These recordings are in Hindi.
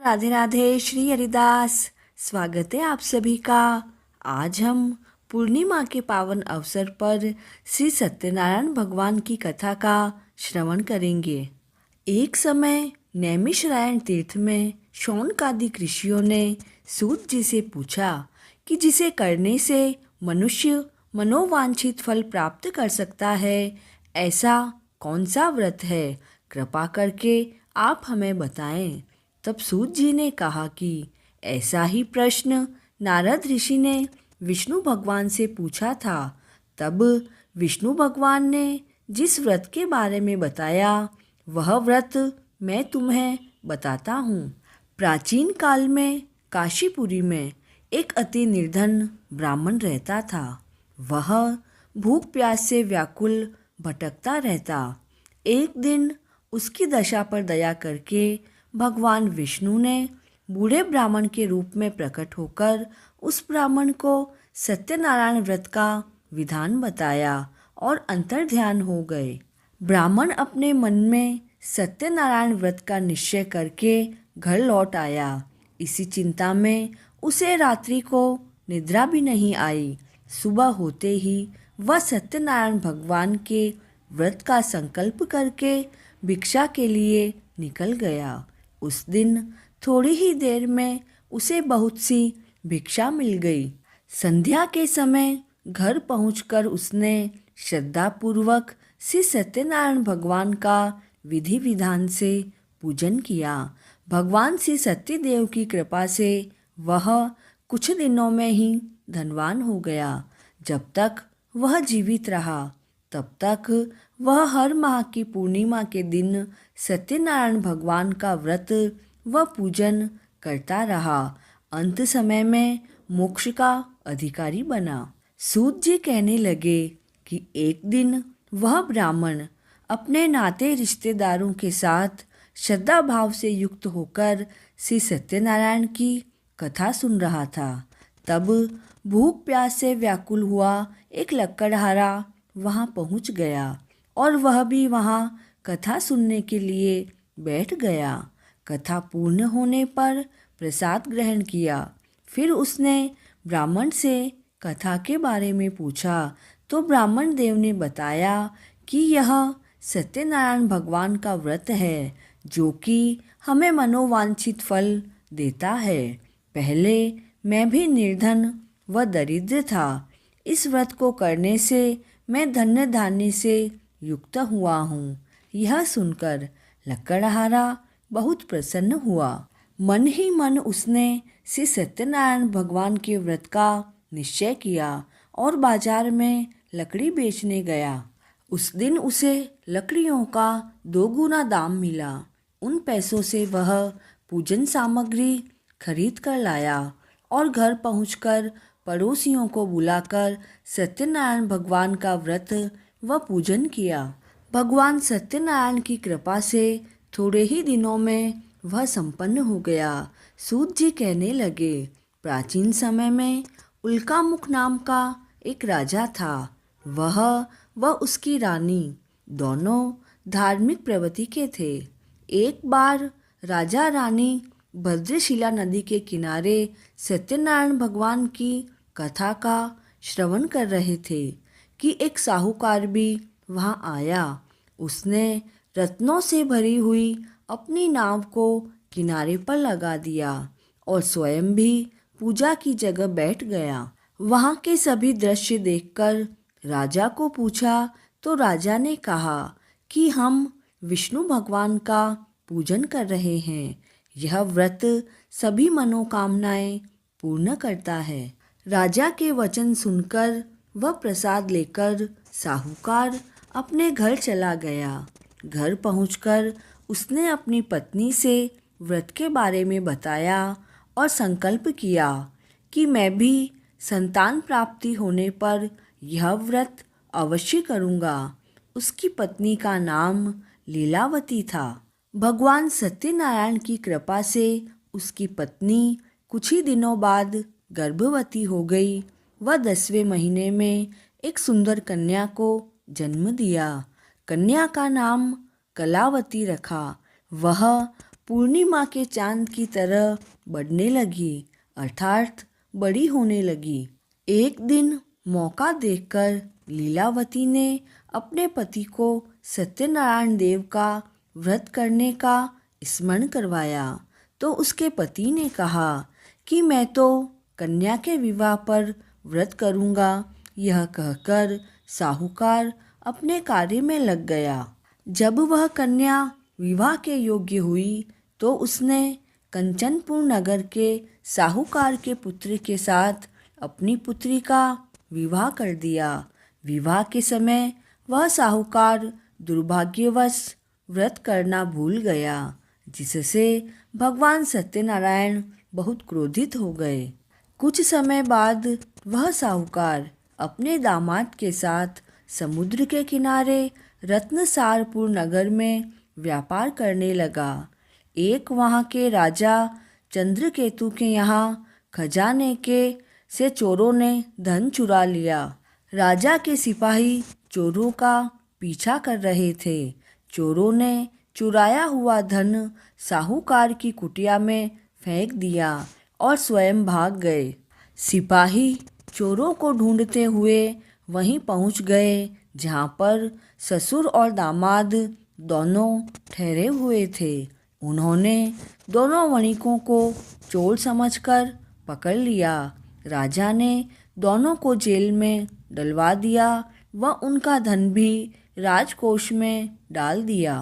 राधे राधे श्री हरिदास। स्वागत है आप सभी का। आज हम पूर्णिमा के पावन अवसर पर श्री सत्यनारायण भगवान की कथा का श्रवण करेंगे। एक समय नैमिषारण्य तीर्थ में शौनकादिक ऋषियों ने सूत जी से पूछा कि जिसे करने से मनुष्य मनोवांछित फल प्राप्त कर सकता है, ऐसा कौन सा व्रत है? कृपा करके आप हमें बताएं। तब सूत जी ने कहा कि ऐसा ही प्रश्न नारद ऋषि ने विष्णु भगवान से पूछा था। तब विष्णु भगवान ने जिस व्रत के बारे में बताया, वह व्रत मैं तुम्हें बताता हूँ। प्राचीन काल में काशीपुरी में एक अति निर्धन ब्राह्मण रहता था। वह भूख प्यास से व्याकुल भटकता रहता। एक दिन उसकी दशा पर दया करके भगवान विष्णु ने बूढ़े ब्राह्मण के रूप में प्रकट होकर उस ब्राह्मण को सत्यनारायण व्रत का विधान बताया और अंतर्ध्यान हो गए। ब्राह्मण अपने मन में सत्यनारायण व्रत का निश्चय करके घर लौट आया। इसी चिंता में उसे रात्रि को निद्रा भी नहीं आई। सुबह होते ही वह सत्यनारायण भगवान के व्रत का संकल्प करके भिक्षा के लिए निकल गया। उस दिन थोड़ी ही देर में उसे बहुत सी भिक्षा मिल गई। संध्या के समय घर पहुंचकर उसने श्रद्धापूर्वक श्री सत्यनारायण भगवान का विधि विधान से पूजन किया। भगवान श्री सत्यदेव की कृपा से वह कुछ दिनों में ही धनवान हो गया। जब तक वह जीवित रहा तब तक वह हर माह की पूर्णिमा के दिन सत्यनारायण भगवान का व्रत व पूजन करता रहा। अंत समय में मोक्ष का अधिकारी बना। सूत जी कहने लगे कि एक दिन वह ब्राह्मण अपने नाते रिश्तेदारों के साथ श्रद्धा भाव से युक्त होकर श्री सत्यनारायण की कथा सुन रहा था। तब भूख प्यास से व्याकुल हुआ एक लकड़हारा वहां पहुंच गया और वह भी वहां कथा सुनने के लिए बैठ गया। कथा पूर्ण होने पर प्रसाद ग्रहण किया। फिर उसने ब्राह्मण से कथा के बारे में पूछा तो ब्राह्मण देव ने बताया कि यह सत्यनारायण भगवान का व्रत है जो कि हमें मनोवांछित फल देता है। पहले मैं भी निर्धन व दरिद्र था। इस व्रत को करने से मैं धन्य धान्य से युक्त हुआ हूँ। यह सुनकर लकड़हारा बहुत प्रसन्न हुआ। मन ही मन उसने श्री सत्यनारायण भगवान के व्रत का निश्चय किया और बाजार में लकड़ी बेचने गया। उस दिन उसे लकड़ियों का 2 गुना दाम मिला। उन पैसों से वह पूजन सामग्री खरीद कर लाया और घर पहुंचकर पड़ोसियों को बुलाकर सत्यनारायण भगवान का व्रत व पूजन किया। भगवान सत्यनारायण की कृपा से थोड़े ही दिनों में वह संपन्न हो गया। सूत जी कहने लगे, प्राचीन समय में उल्कामुख नाम का एक राजा था। वह व उसकी रानी दोनों धार्मिक प्रवृत्ति के थे। एक बार राजा रानी भद्रशिला नदी के किनारे सत्यनारायण भगवान की कथा का श्रवण कर रहे थे कि एक साहूकार भी वहां आया। उसने रत्नों से भरी हुई अपनी नाव को किनारे पर लगा दिया और स्वयं भी पूजा की जगह बैठ गया। वहां के सभी दृश्य देखकर राजा को पूछा तो राजा ने कहा कि हम विष्णु भगवान का पूजन कर रहे हैं। यह व्रत सभी मनोकामनाएं पूर्ण करता है। राजा के वचन सुनकर वह प्रसाद लेकर साहूकार अपने घर चला गया। घर पहुंचकर उसने अपनी पत्नी से व्रत के बारे में बताया और संकल्प किया कि मैं भी संतान प्राप्ति होने पर यह व्रत अवश्य करूँगा। उसकी पत्नी का नाम लीलावती था। भगवान सत्यनारायण की कृपा से उसकी पत्नी कुछ ही दिनों बाद गर्भवती हो गई। वह 10वें महीने में एक सुंदर कन्या को जन्म दिया। कन्या का नाम कलावती रखा। वह पूर्णिमा के चांद की तरह बढ़ने लगी, अर्थात बड़ी होने लगी। एक दिन मौका देखकर लीलावती ने अपने पति को सत्यनारायण देव का व्रत करने का स्मरण करवाया। तो उसके पति ने कहा कि मैं तो कन्या के विवाह पर व्रत करूँगा। यह कहकर साहूकार अपने कार्य में लग गया। जब वह कन्या विवाह के योग्य हुई तो उसने कंचनपुर नगर के साहूकार के पुत्र के साथ अपनी पुत्री का विवाह कर दिया। विवाह के समय वह साहूकार दुर्भाग्यवश व्रत करना भूल गया, जिससे भगवान सत्यनारायण बहुत क्रोधित हो गए। कुछ समय बाद वह साहूकार अपने दामाद के साथ समुद्र के किनारे रत्नसारपुर नगर में व्यापार करने लगा। एक वहाँ के राजा चंद्रकेतु के यहाँ खजाने के से चोरों ने धन चुरा लिया। राजा के सिपाही चोरों का पीछा कर रहे थे। चोरों ने चुराया हुआ धन साहूकार की कुटिया में फेंक दिया और स्वयं भाग गए। सिपाही चोरों को ढूंढते हुए वहीं पहुंच गए जहां पर ससुर और दामाद दोनों ठहरे हुए थे। उन्होंने दोनों वणिकों को चोर समझकर पकड़ लिया। राजा ने दोनों को जेल में डलवा दिया व उनका धन भी राजकोष में डाल दिया।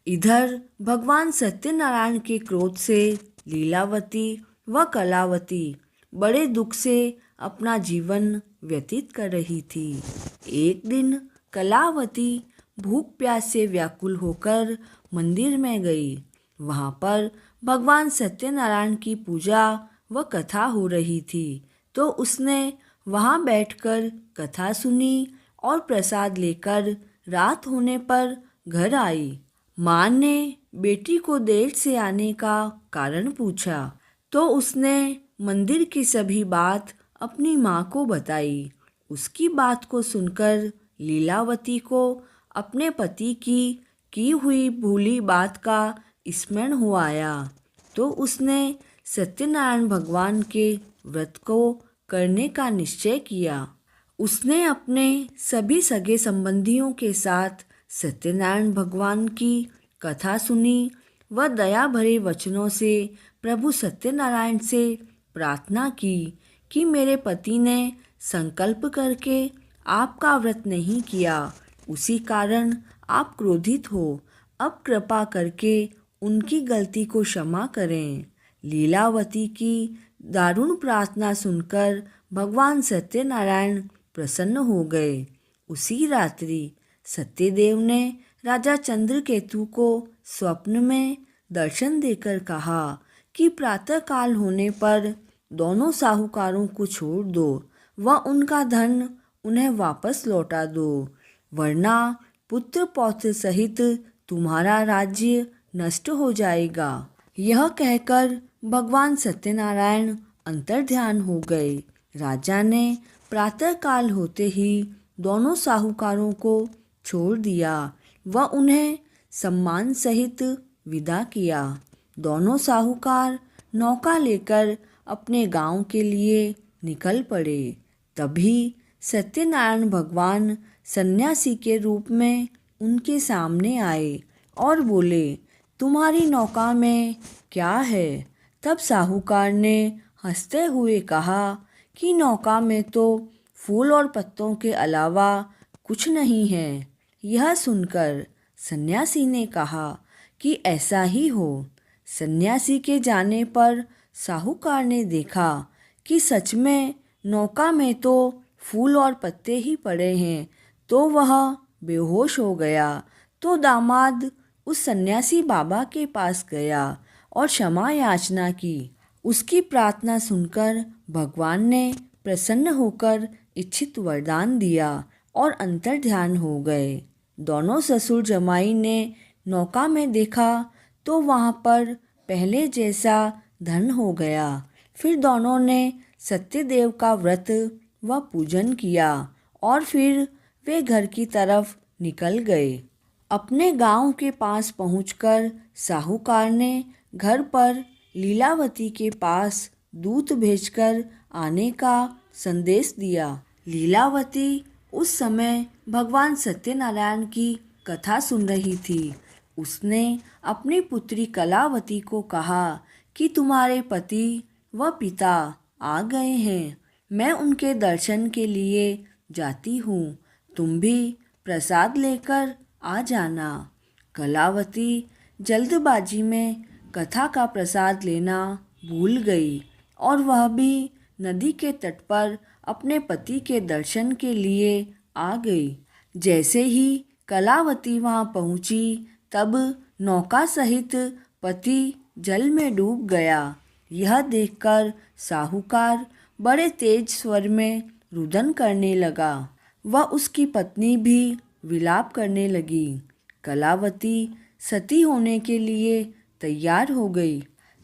इधर भगवान सत्यनारायण के क्रोध से लीलावती व कलावती बड़े दुख से अपना जीवन व्यतीत कर रही थी। एक दिन कलावती भूख प्यास से व्याकुल होकर मंदिर में गई। वहाँ पर भगवान सत्यनारायण की पूजा व कथा हो रही थी, तो उसने वहाँ बैठकर कथा सुनी और प्रसाद लेकर रात होने पर घर आई। माँ ने बेटी को देर से आने का कारण पूछा, तो उसने मंदिर की सभी बात अपनी माँ को बताई। उसकी बात को सुनकर लीलावती को अपने पति की हुई भूली बात का स्मरण हो आया। तो उसने सत्यनारायण भगवान के व्रत को करने का निश्चय किया। उसने अपने सभी सगे संबंधियों के साथ सत्यनारायण भगवान की कथा सुनी व दया भरे वचनों से प्रभु सत्यनारायण से प्रार्थना की कि मेरे पति ने संकल्प करके आपका व्रत नहीं किया, उसी कारण आप क्रोधित हो। अब कृपा करके उनकी गलती को क्षमा करें। लीलावती की दारुण प्रार्थना सुनकर भगवान सत्यनारायण प्रसन्न हो गए। उसी रात्रि सत्यदेव ने राजा चंद्रकेतु को स्वप्न में दर्शन देकर कहा कि प्रातःकाल होने पर दोनों साहूकारों को छोड़ दो व उनका धन उन्हें वापस लौटा दो, वरना पुत्र पौत्र सहित तुम्हारा राज्य नष्ट हो जाएगा। यह कहकर भगवान सत्यनारायण अंतर्ध्यान हो गए। राजा ने प्रातःकाल होते ही दोनों साहूकारों को छोड़ दिया व उन्हें सम्मान सहित विदा किया। दोनों साहूकार नौका लेकर अपने गांव के लिए निकल पड़े। तभी सत्यनारायण भगवान सन्यासी के रूप में उनके सामने आए और बोले, तुम्हारी नौका में क्या है? तब साहूकार ने हंसते हुए कहा कि नौका में तो फूल और पत्तों के अलावा कुछ नहीं है। यह सुनकर सन्यासी ने कहा कि ऐसा ही हो। सन्यासी के जाने पर साहूकार ने देखा कि सच में नौका में तो फूल और पत्ते ही पड़े हैं, तो वह बेहोश हो गया। तो दामाद उस सन्यासी बाबा के पास गया और क्षमा याचना की। उसकी प्रार्थना सुनकर भगवान ने प्रसन्न होकर इच्छित वरदान दिया और अंतर्ध्यान हो गए। दोनों ससुर जमाई ने नौका में देखा तो वहाँ पर पहले जैसा धन हो गया। फिर दोनों ने सत्यदेव का व्रत व पूजन किया और फिर वे घर की तरफ निकल गए। अपने गांव के पास पहुंचकर साहूकार ने घर पर लीलावती के पास दूत भेजकर आने का संदेश दिया। लीलावती उस समय भगवान सत्यनारायण की कथा सुन रही थी। उसने अपनी पुत्री कलावती को कहा कि तुम्हारे पति व पिता आ गए हैं। मैं उनके दर्शन के लिए जाती हूँ। तुम भी प्रसाद लेकर आ जाना। कलावती जल्दबाजी में कथा का प्रसाद लेना भूल गई और वह भी नदी के तट पर अपने पति के दर्शन के लिए आ गई। जैसे ही कलावती वहां पहुंची तब नौका सहित पति जल में डूब गया। यह देखकर साहूकार बड़े तेज स्वर में रुदन करने लगा। वह उसकी पत्नी भी विलाप करने लगी। कलावती सती होने के लिए तैयार हो गई।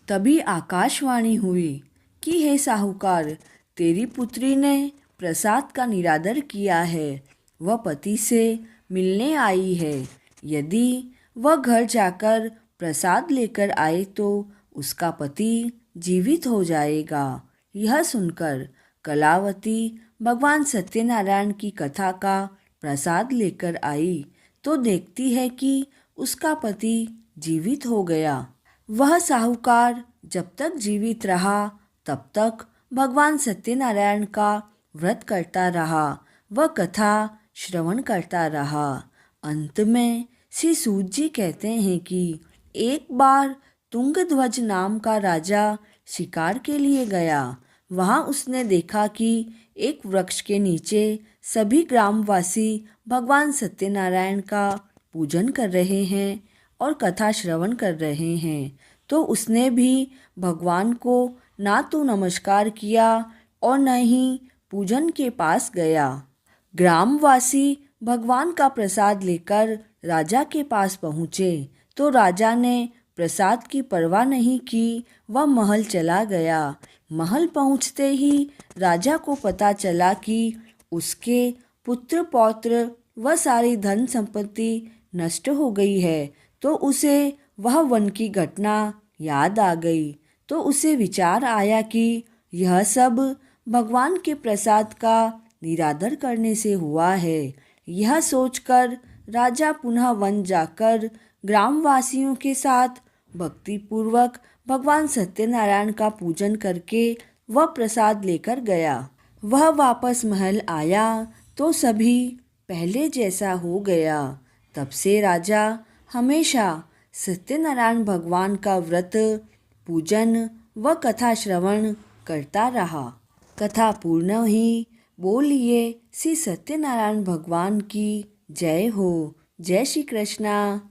तभी आकाशवाणी हुई कि हे साहूकार, तेरी पुत्री ने प्रसाद का निरादर किया है। वह पति से मिलने आई है। यदि वह घर जाकर प्रसाद लेकर आए तो उसका पति जीवित हो जाएगा। यह सुनकर कलावती भगवान सत्यनारायण की कथा का प्रसाद लेकर आई तो देखती है कि उसका पति जीवित हो गया। वह साहूकार जब तक जीवित रहा तब तक भगवान सत्यनारायण का व्रत करता रहा। वह कथा श्रवण करता रहा। अंत में श्री सूत जी कहते हैं कि एक बार तुंगध्वज नाम का राजा शिकार के लिए गया। वहां उसने देखा कि एक वृक्ष के नीचे सभी ग्रामवासी भगवान सत्यनारायण का पूजन कर रहे हैं और कथा श्रवण कर रहे हैं। तो उसने भी भगवान को ना तो नमस्कार किया और न ही पूजन के पास गया। ग्रामवासी भगवान का प्रसाद लेकर राजा के पास पहुँचे तो राजा ने प्रसाद की परवाह नहीं की। वह महल चला गया। महल पहुँचते ही राजा को पता चला कि उसके पुत्र पौत्र व सारी धन संपत्ति नष्ट हो गई है। तो उसे वह वन की घटना याद आ गई। तो उसे विचार आया कि यह सब भगवान के प्रसाद का निरादर करने से हुआ है। यह सोचकर राजा पुनः वन जाकर ग्रामवासियों के साथ भक्तिपूर्वक भगवान सत्यनारायण का पूजन करके वह प्रसाद लेकर गया। वह वापस महल आया तो सभी पहले जैसा हो गया। तब से राजा हमेशा सत्यनारायण भगवान का व्रत, पूजन व कथा श्रवण करता रहा। कथा पूर्ण हुई। बोलिए श्री सत्यनारायण भगवान की जय हो। जय श्री कृष्णा।